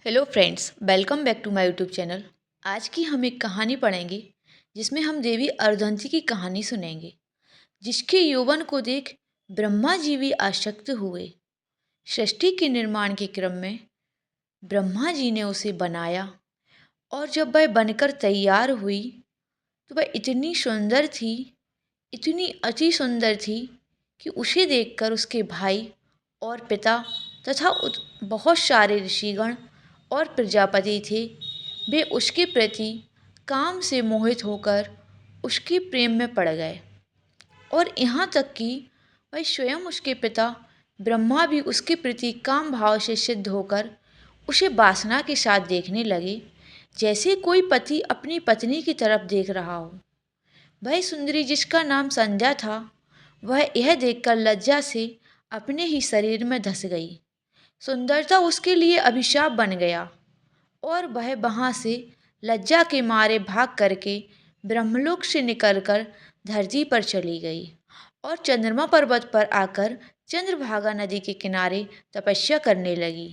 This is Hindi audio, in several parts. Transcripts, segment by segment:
Hello friends, welcome back to my YouTube channel. आज की हम एक कहानी पढ़ेंगे जिसमें हम देवी अरुंधति की कहानी सुनेंगे, जिसके यौवन को देख ब्रह्मा जी भी आसक्त हुए। सृष्टि के निर्माण के क्रम में ब्रह्मा जी ने उसे बनाया और जब वह बनकर तैयार हुई तो वह इतनी सुंदर थी, इतनी अति सुंदर थी कि उसे देखकर उसके भाई और पिता तथा बहुत सारे ऋषिगण और प्रजापति थे, वे उसके प्रति काम से मोहित होकर उसके प्रेम में पड़ गए। और यहाँ तक कि वह स्वयं उसके पिता ब्रह्मा भी उसके प्रति काम भाव से सिद्ध होकर उसे वासना के साथ देखने लगे, जैसे कोई पति अपनी पत्नी की तरफ देख रहा हो। वह सुंदरी जिसका नाम संध्या था, वह यह देखकर लज्जा से अपने ही शरीर में धंस गई। सुंदरता उसके लिए अभिशाप बन गया और वह वहाँ से लज्जा के मारे भाग करके ब्रह्मलोक से निकलकर धरती पर चली गई और चंद्रमा पर्वत पर आकर चंद्रभागा नदी के किनारे तपस्या करने लगी।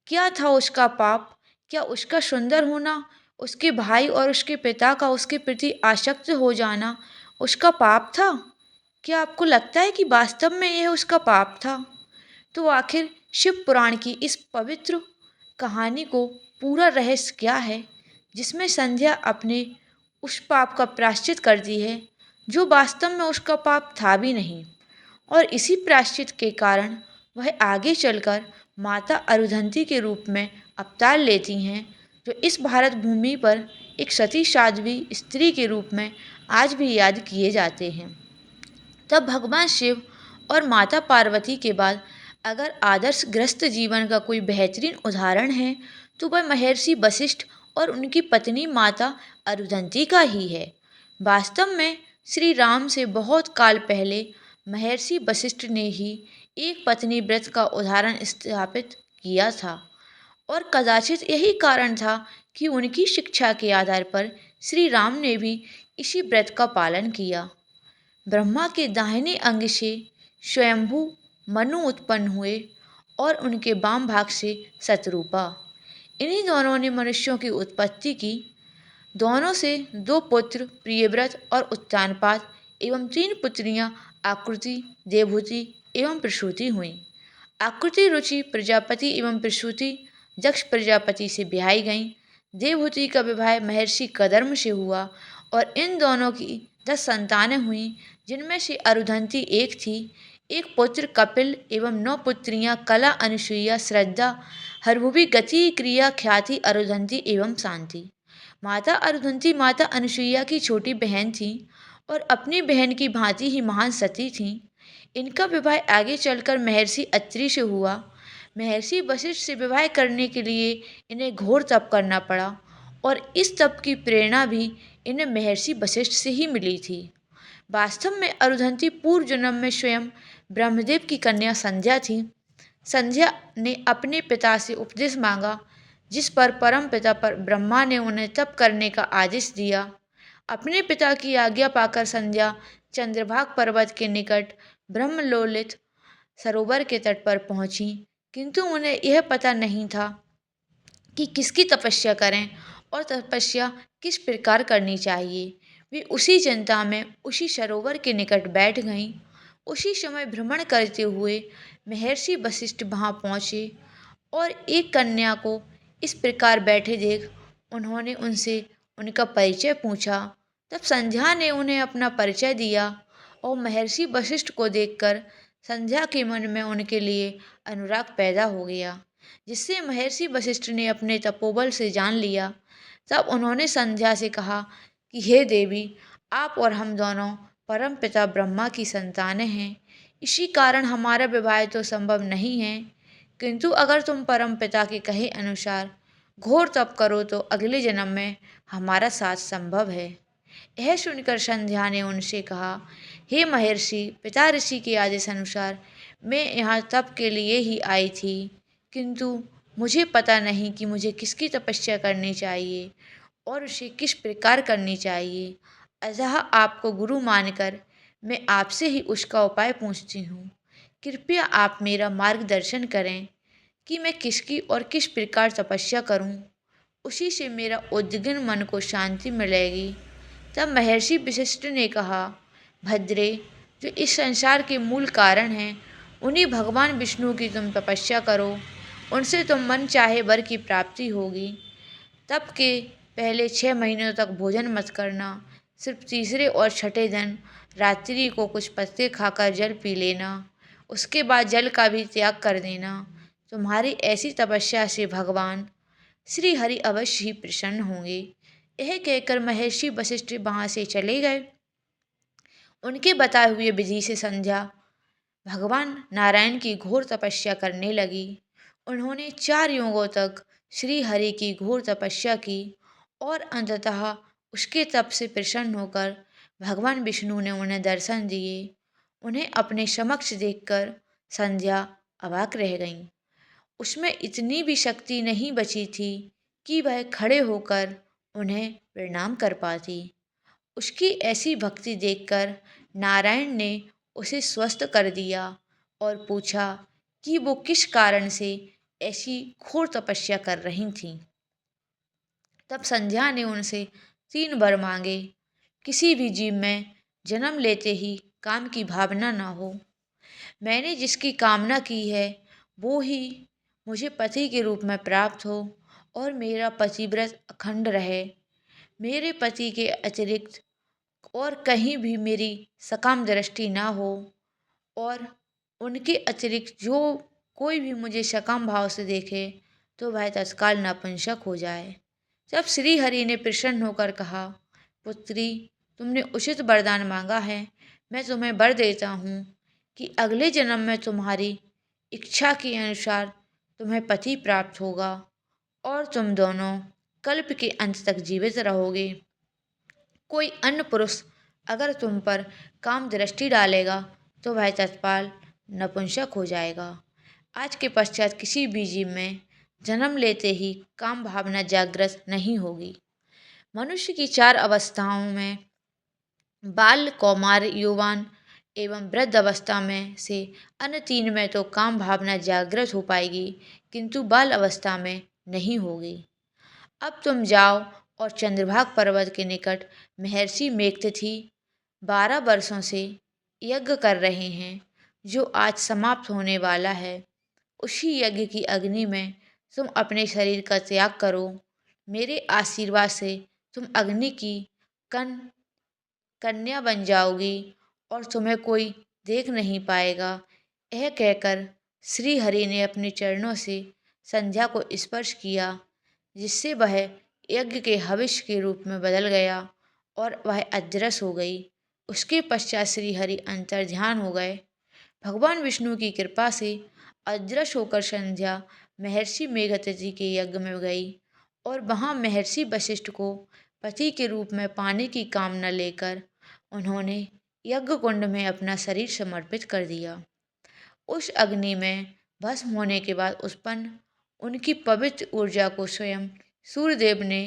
क्या था उसका पाप? क्या उसका सुंदर होना, उसके भाई और उसके पिता का उसके प्रति आसक्त हो जाना उसका पाप था? क्या आपको लगता है कि वास्तव में यह उसका पाप था? तो आखिर शिव पुराण की इस पवित्र कहानी को पूरा रहस्य क्या है, जिसमें संध्या अपने उस पाप का प्रायश्चित करती है जो वास्तव में उसका पाप था भी नहीं, और इसी प्रायश्चित के कारण वह आगे चलकर माता अरुंधति के रूप में अवतार लेती हैं, जो इस भारत भूमि पर एक सती साध्वी स्त्री के रूप में आज भी याद किए जाते हैं। तब भगवान शिव और माता पार्वती के बाद अगर आदर्श ग्रस्त जीवन का कोई बेहतरीन उदाहरण है तो वह महर्षि वशिष्ठ और उनकी पत्नी माता अरुंधति का ही है। वास्तव में श्री राम से बहुत काल पहले महर्षि वशिष्ठ ने ही एक पत्नी व्रत का उदाहरण स्थापित किया था, और कदाचित यही कारण था कि उनकी शिक्षा के आधार पर श्री राम ने भी इसी व्रत का पालन किया। ब्रह्मा के दाहिने अंग से स्वयंभू मनु उत्पन्न हुए और उनके वाम भाग से शतरूपा। इन्हीं दोनों ने मनुष्यों की उत्पत्ति की। दोनों से दो पुत्र प्रियव्रत और उत्तानपाद एवं तीन पुत्रियां आकृति, देवहूति एवं प्रसूति हुईं। आकृति रुचि प्रजापति एवं प्रसूति दक्ष प्रजापति से ब्याही गईं। देवहूति का विवाह महर्षि कदर्म से हुआ और इन दोनों की 10 संतानें हुईं, जिनमें से अरुंधति एक थी। एक पुत्र कपिल एवं 9 पुत्रियां कला, अनुसुईया, श्रद्धा, हरभुवि, गति, क्रिया, ख्याति, अरुंधति एवं शांति। माता अरुंधति माता अनुसुईया की छोटी बहन थी और अपनी बहन की भांति ही महान सती थीं। इनका विवाह आगे चलकर महर्षि अत्रि से हुआ। महर्षि वशिष्ठ से विवाह करने के लिए इन्हें घोर तप करना पड़ा और इस तप की प्रेरणा भी इन्हें महर्षि वशिष्ठ से ही मिली थी। वास्तव में अरुंधति पूर्व जन्म में स्वयं ब्रह्मदेव की कन्या संध्या थी। संध्या ने अपने पिता से उपदेश मांगा, जिस पर परम पिता पर ब्रह्मा ने उन्हें तप करने का आदेश दिया। अपने पिता की आज्ञा पाकर संध्या चंद्रभाग पर्वत के निकट ब्रह्मलोलित सरोवर के तट पर पहुंची, किंतु उन्हें यह पता नहीं था कि किसकी तपस्या करें और तपस्या किस प्रकार करनी चाहिए। वे उसी चिंता में उसी सरोवर के निकट बैठ गईं। उसी समय भ्रमण करते हुए महर्षि वशिष्ठ वहाँ पहुँचे और एक कन्या को इस प्रकार बैठे देख उन्होंने उनसे उनका परिचय पूछा। तब संध्या ने उन्हें अपना परिचय दिया और महर्षि वशिष्ठ को देखकर संध्या के मन में उनके लिए अनुराग पैदा हो गया, जिससे महर्षि वशिष्ठ ने अपने तपोबल से जान लिया। तब उन्होंने संध्या से कहा कि हे देवी, आप और हम दोनों परम पिता ब्रह्मा की संतानें हैं। इसी कारण हमारा विवाह तो संभव नहीं है, किंतु अगर तुम परम पिता के कहे अनुसार घोर तप करो तो अगले जन्म में हमारा साथ संभव है। यह सुनकर संध्या ने उनसे कहा, हे महर्षि, पिता ऋषि के आदेश अनुसार मैं यहाँ तप के लिए ही आई थी, किंतु मुझे पता नहीं कि मुझे किसकी तपस्या करनी चाहिए और उसे किस प्रकार करनी चाहिए। अतः आपको गुरु मानकर मैं आपसे ही उसका उपाय पूछती हूँ। कृपया आप मेरा मार्गदर्शन करें। कि मैं किसकी और किस प्रकार तपस्या करूं, उसी से मेरा उद्विग्न मन को शांति मिलेगी। तब महर्षि वशिष्ठ ने कहा, भद्रे, जो इस संसार के मूल कारण हैं, उन्हीं भगवान विष्णु की तुम तपस्या करो, उनसे तुम मन चाहे वर की प्राप्ति होगी। तब के पहले 6 महीनों तक भोजन मत करना, सिर्फ तीसरे और छठे दिन रात्रि को कुछ पत्ते खाकर जल पी लेना, उसके बाद जल का भी त्याग कर देना। तुम्हारी ऐसी तपस्या से भगवान श्री हरि अवश्य ही प्रसन्न होंगे। यह कहकर महर्षि वशिष्ठ वहाँ से चले गए। उनके बताए हुए विधि से संध्या भगवान नारायण की घोर तपस्या करने लगी। उन्होंने 4 युगों तक श्री हरि की घोर तपस्या की और अंततः उसके तप से प्रसन्न होकर भगवान विष्णु ने उन्हें दर्शन दिए। उन्हें अपने समक्ष देखकर संध्या अवाक रह गईं। उसमें इतनी भी शक्ति नहीं बची थी कि वह खड़े होकर उन्हें प्रणाम कर पाती। उसकी ऐसी भक्ति देखकर नारायण ने उसे स्वस्थ कर दिया और पूछा कि वो किस कारण से ऐसी घोर तपस्या कर रही थीं। तब संध्या ने उनसे 3 वर मांगे। किसी भी जीव में जन्म लेते ही काम की भावना न हो। मैंने जिसकी कामना की है वो ही मुझे पति के रूप में प्राप्त हो और मेरा पतिव्रत अखंड रहे। मेरे पति के अतिरिक्त और कहीं भी मेरी सकाम दृष्टि ना हो और उनके अतिरिक्त जो कोई भी मुझे सकाम भाव से देखे तो वह तत्काल नपुंसक हो जाए। जब श्री हरि ने प्रसन्न होकर कहा, पुत्री, तुमने उचित वरदान मांगा है। मैं तुम्हें वर देता हूँ कि अगले जन्म में तुम्हारी इच्छा के अनुसार तुम्हें पति प्राप्त होगा और तुम दोनों कल्प के अंत तक जीवित रहोगे। कोई अन्य पुरुष अगर तुम पर काम दृष्टि डालेगा तो वह तत्काल नपुंसक हो जाएगा। आज के पश्चात किसी भी जीव में जन्म लेते ही काम भावना जागृत नहीं होगी। मनुष्य की 4 अवस्थाओं में बाल, कौमार, यौवन एवं वृद्ध अवस्था में से अन्य 3 में तो काम भावना जागृत हो पाएगी, किंतु बाल अवस्था में नहीं होगी। अब तुम जाओ और चंद्रभाग पर्वत के निकट महर्षि मेघतिथि 12 वर्षों से यज्ञ कर रहे हैं, जो आज समाप्त होने वाला है। उसी यज्ञ की अग्नि में तुम अपने शरीर का त्याग करो। मेरे आशीर्वाद से तुम अग्नि की कन कन्या बन जाओगी और तुम्हें कोई देख नहीं पाएगा। यह कहकर श्री हरि ने अपने चरणों से संध्या को स्पर्श किया, जिससे वह यज्ञ के हविष्य के रूप में बदल गया और वह अदृश्य हो गई। उसके पश्चात श्री हरि अंतर्ध्यान हो गए। भगवान विष्णु की कृपा से अदृश्य होकर संध्या महर्षि मेघतिथि के यज्ञ में गई और वहाँ महर्षि वशिष्ठ को पति के रूप में पाने की कामना लेकर उन्होंने यज्ञ कुंड में अपना शरीर समर्पित कर दिया। उस अग्नि में भस्म होने के बाद उत्पन्न उनकी पवित्र ऊर्जा को स्वयं सूर्यदेव ने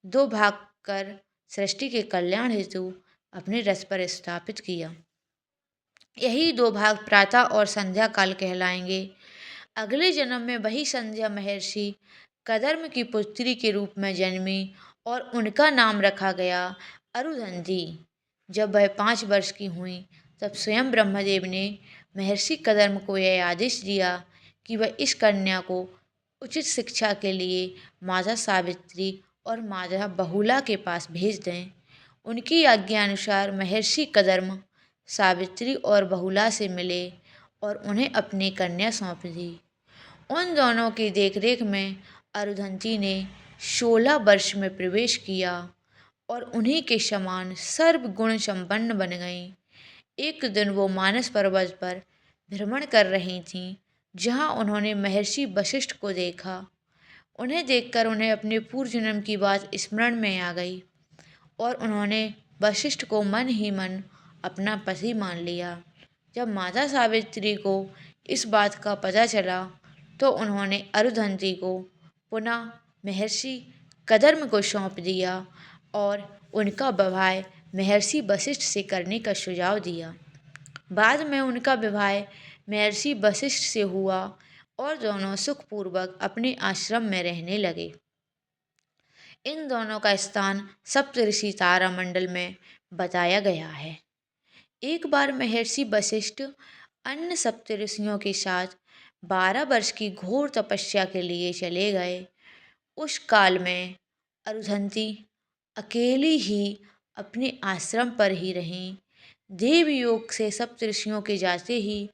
2 भाग कर सृष्टि के कल्याण हेतु अपने रथ पर स्थापित किया। यही 2 भाग प्रातः और संध्या काल कहलाएंगे। अगले जन्म में वही संध्या महर्षि कदर्म की पुत्री के रूप में जन्मी और उनका नाम रखा गया अरुंधति। जब वह 5 वर्ष की हुई तब स्वयं ब्रह्मदेव ने महर्षि कदर्म को यह आदेश दिया कि वह इस कन्या को उचित शिक्षा के लिए माता सावित्री और माता बहुला के पास भेज दें। उनकी आज्ञानुसार महर्षि कदर्म सावित्री और बहुला से मिले और उन्हें अपनी कन्या सौंप दी। उन दोनों की देखरेख में अरुंधति ने 16 वर्ष में प्रवेश किया और उन्हीं के समान सर्वगुण संपन्न बन गईं। एक दिन वो मानस पर्वत पर भ्रमण कर रही थीं, जहाँ उन्होंने महर्षि वशिष्ठ को देखा। उन्हें देखकर उन्हें अपने पूर्व जन्म की बात स्मरण में आ गई और उन्होंने वशिष्ठ को मन ही मन अपना पति मान लिया। जब माता सावित्री को इस बात का पता चला तो उन्होंने अरुंधति को पुनः महर्षि कदर्म को सौंप दिया और उनका विवाह महर्षि वशिष्ठ से करने का सुझाव दिया। बाद में उनका विवाह महर्षि वशिष्ठ से हुआ और दोनों सुखपूर्वक अपने आश्रम में रहने लगे। इन दोनों का स्थान सप्तऋषि तारामंडल में बताया गया है। एक बार महर्षि वशिष्ठ अन्य सप्तऋषियों के साथ 12 वर्ष की घोर तपस्या के लिए चले गए। उस काल में अरुंधति अकेली ही अपने आश्रम पर ही रहीं। देवयोग से सप्तऋषियों के जाते ही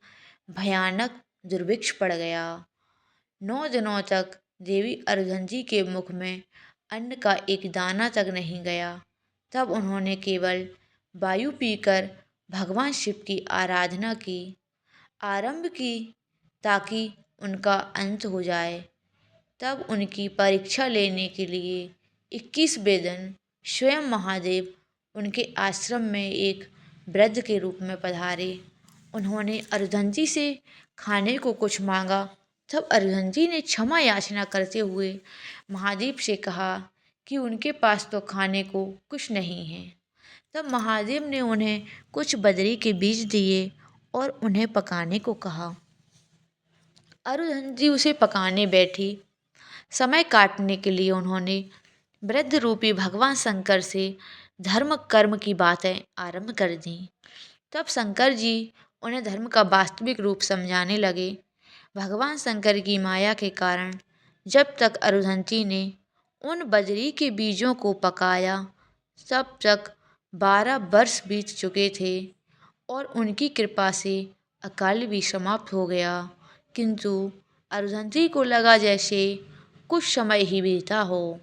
भयानक दुर्भिक्ष पड़ गया। 9 दिनों तक देवी अरुंधति के मुख में अन्न का एक दाना तक नहीं गया। तब उन्होंने केवल वायु पीकर भगवान शिव की आराधना की आरंभ की ताकि उनका अंत हो जाए। तब उनकी परीक्षा लेने के लिए 21वें दिन स्वयं महादेव उनके आश्रम में एक वृद्ध के रूप में पधारे। उन्होंने अरुंधति से खाने को कुछ मांगा। तब अरुंधति ने क्षमा याचना करते हुए महादेव से कहा कि उनके पास तो खाने को कुछ नहीं है। तब महादेव ने उन्हें कुछ बदरी के बीज दिए और उन्हें पकाने को कहा। अरुंधति उसे पकाने बैठी। समय काटने के लिए उन्होंने वृद्ध रूपी भगवान शंकर से धर्म कर्म की बातें आरंभ कर दी। तब शंकर जी उन्हें धर्म का वास्तविक रूप समझाने लगे। भगवान शंकर की माया के कारण जब तक अरुंधति ने उन बजरी के बीजों को पकाया तब तक 12 वर्ष बीत चुके थे और उनकी कृपा से अकाल भी समाप्त हो गया। किंतु अरुंधति को लगा जैसे कुछ समय ही बीता हो।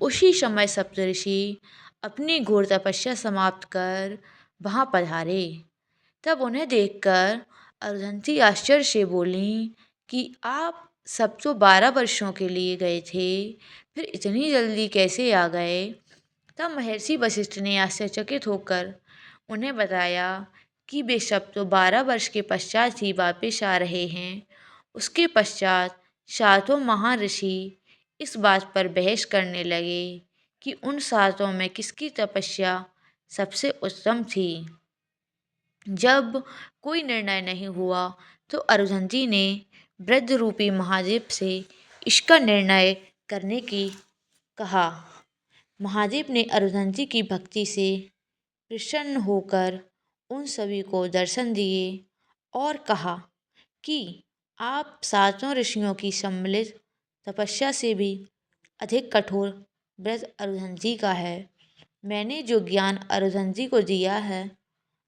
उसी समय सप्तऋषि अपनी घोर तपस्या समाप्त कर वहाँ पधारे। तब उन्हें देखकर अरुंधति आश्चर्य से बोली कि आप सब तो 12 वर्षों के लिए गए थे, फिर इतनी जल्दी कैसे आ गए। तब महर्षि वशिष्ठ ने आश्चर्यचकित होकर उन्हें बताया कि वे सब तो 12 वर्ष के पश्चात ही वापस आ रहे हैं। उसके पश्चात 7 महान ऋषि इस बात पर बहस करने लगे कि उन 7 में किसकी तपस्या सबसे उत्तम थी। जब कोई निर्णय नहीं हुआ तो अरुंधति ने वृद्ध रूपी महादेव से इसका निर्णय करने की कहा। महादेव ने अरुंधति की भक्ति से प्रसन्न होकर उन सभी को दर्शन दिए और कहा कि आप 7 ऋषियों की सम्मिलित तपस्या से भी अधिक कठोर व्रत अरुंधति का है। मैंने जो ज्ञान अरुंधति को दिया है,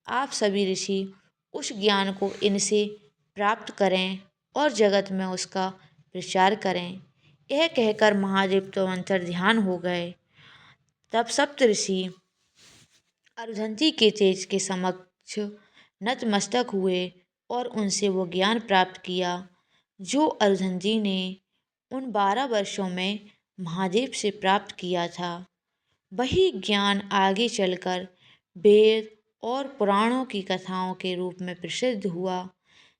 आप सभी ऋषि उस ज्ञान को इनसे प्राप्त करें और जगत में उसका प्रचार करें। यह कहकर महादेव तो अंतर्ध्यान हो गए। तब सप्तऋषि अरुंधति के तेज के समक्ष नतमस्तक हुए और उनसे वो ज्ञान प्राप्त किया जो अरुंधति ने उन 12 वर्षों में महादेव से प्राप्त किया था। वही ज्ञान आगे चलकर वेद और पुराणों की कथाओं के रूप में प्रसिद्ध हुआ,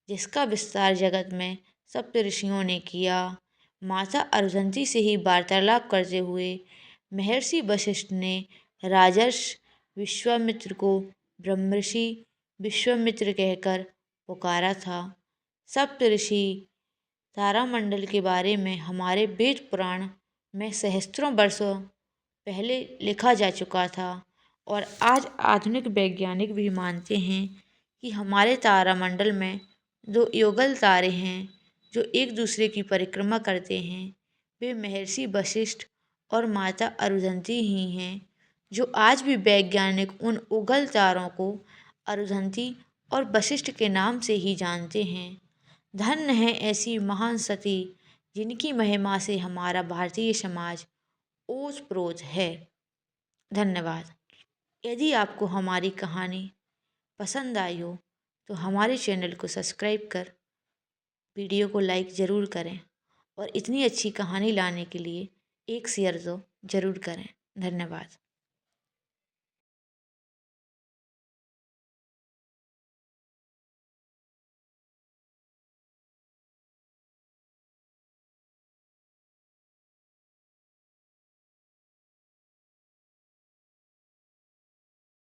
जिसका विस्तार जगत में सप्तऋषियों ने किया। माता अरुंधति से ही वार्तालाप करते हुए महर्षि वशिष्ठ ने राजर्षि विश्वामित्र को ब्रह्मर्षि विश्वामित्र कहकर पुकारा था। सप्तऋषि तारामंडल के बारे में हमारे वेद पुराण में सहस्त्रों वर्षों पहले लिखा जा चुका था और आज आधुनिक वैज्ञानिक भी मानते हैं कि हमारे तारामंडल में 2 युगल तारे हैं जो एक दूसरे की परिक्रमा करते हैं। वे महर्षि वशिष्ठ और माता अरुंधति ही हैं जो आज भी वैज्ञानिक उन उगल तारों को अरुंधति और वशिष्ठ के नाम से ही जानते हैं। धन्य है ऐसी महान सती जिनकी महिमा से हमारा भारतीय समाज ओतप्रोत है। धन्यवाद। यदि आपको हमारी कहानी पसंद आई हो तो हमारे चैनल को सब्सक्राइब कर वीडियो को लाइक ज़रूर करें और इतनी अच्छी कहानी लाने के लिए एक शेयर तो ज़रूर करें। धन्यवाद।